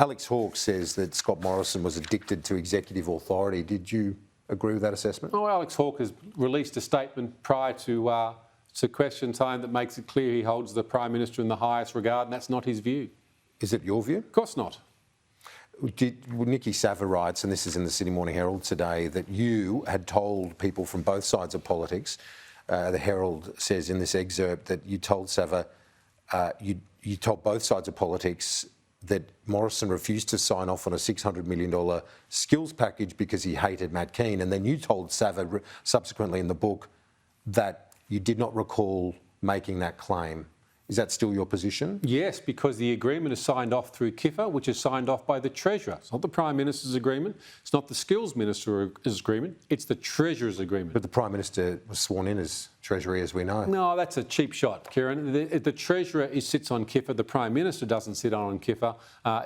Alex Hawke says that Scott Morrison was addicted to executive authority. Did you agree with that assessment? Oh, Alex Hawke has released a statement prior to question time that makes it clear he holds the Prime Minister in the highest regard, and that's not his view. Is it your view? Of course not. Nikki Sava writes, and this is in the Sydney Morning Herald today, that you had told people from both sides of politics, the Herald says in this excerpt that you told Sava, you told both sides of politics that Morrison refused to sign off on a $600 million skills package because he hated Matt Kean. And then you told Sava subsequently in the book that you did not recall making that claim. Is that still your position? Yes, because the agreement is signed off through KIFA, which is signed off by the Treasurer. It's not the Prime Minister's agreement. It's not the Skills Minister's agreement. It's the Treasurer's agreement. But the Prime Minister was sworn in as Treasury, as we know. No, that's a cheap shot, Kieran. The Treasurer sits on KIFA. The Prime Minister doesn't sit on KIFA.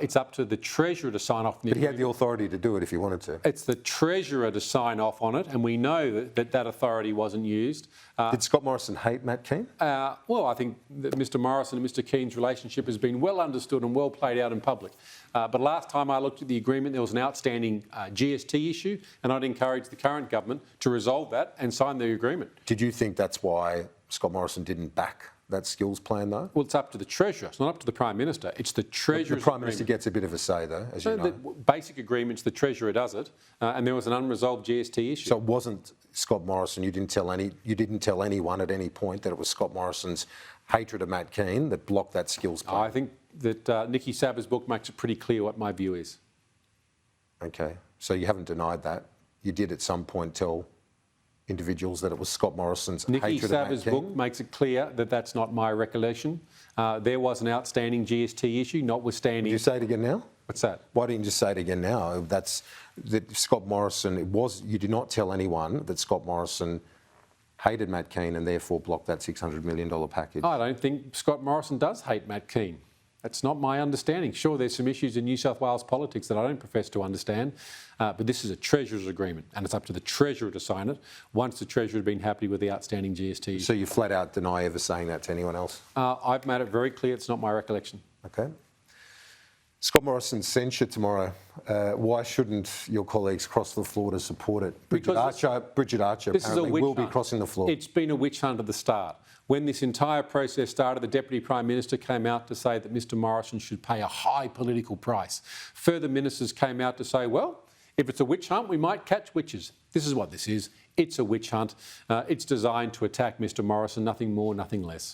It's up to the Treasurer to sign off. But he had the authority to do it if he wanted to. It's the Treasurer to sign off on it, and we know that authority wasn't used. Did Scott Morrison hate Matt Kean? Well, I think that Mr Morrison and Mr Kean's relationship has been well understood and well played out in public. But last time I looked at the agreement, there was an outstanding GST issue, and I'd encourage the current government to resolve that and sign the agreement. Did you think that's why Scott Morrison didn't back that skills plan, though? Well, it's up to the Treasurer. It's not up to the Prime Minister. It's the Treasurer's The Prime Minister gets a bit of a say, though, as you know. The basic agreements, the Treasurer does it, and there was an unresolved GST issue. So it wasn't Scott Morrison. You didn't tell anyone at any point that it was Scott Morrison's hatred of Matt Kean that blocked that skills plan. I think that Nikki Sava's book makes it pretty clear what my view is. Okay, so you haven't denied that. You did at some point tell individuals that it was Scott Morrison's hatred of Matt Kean. Nikki Sava's book makes it clear that that's not my recollection. There was an outstanding GST issue, notwithstanding... Did you say it again now? What's that? Why didn't you just say it again now? That Scott Morrison, you did not tell anyone that Scott Morrison hated Matt Kean and therefore blocked that $600 million package. I don't think Scott Morrison does hate Matt Kean. That's not my understanding. Sure, there's some issues in New South Wales politics that I don't profess to understand, but this is a Treasurer's agreement, and it's up to the Treasurer to sign it once the Treasurer has been happy with the outstanding GST. So you flat out deny ever saying that to anyone else? I've made it very clear it's not my recollection. Okay. Scott Morrison's censure tomorrow. Why shouldn't your colleagues cross the floor to support it? Bridget Archer apparently will be crossing the floor. It's been a witch hunt at the start. When this entire process started, the Deputy Prime Minister came out to say that Mr Morrison should pay a high political price. Further ministers came out to say, well, if it's a witch hunt, we might catch witches. This is what this is. It's a witch hunt. It's designed to attack Mr Morrison, nothing more, nothing less.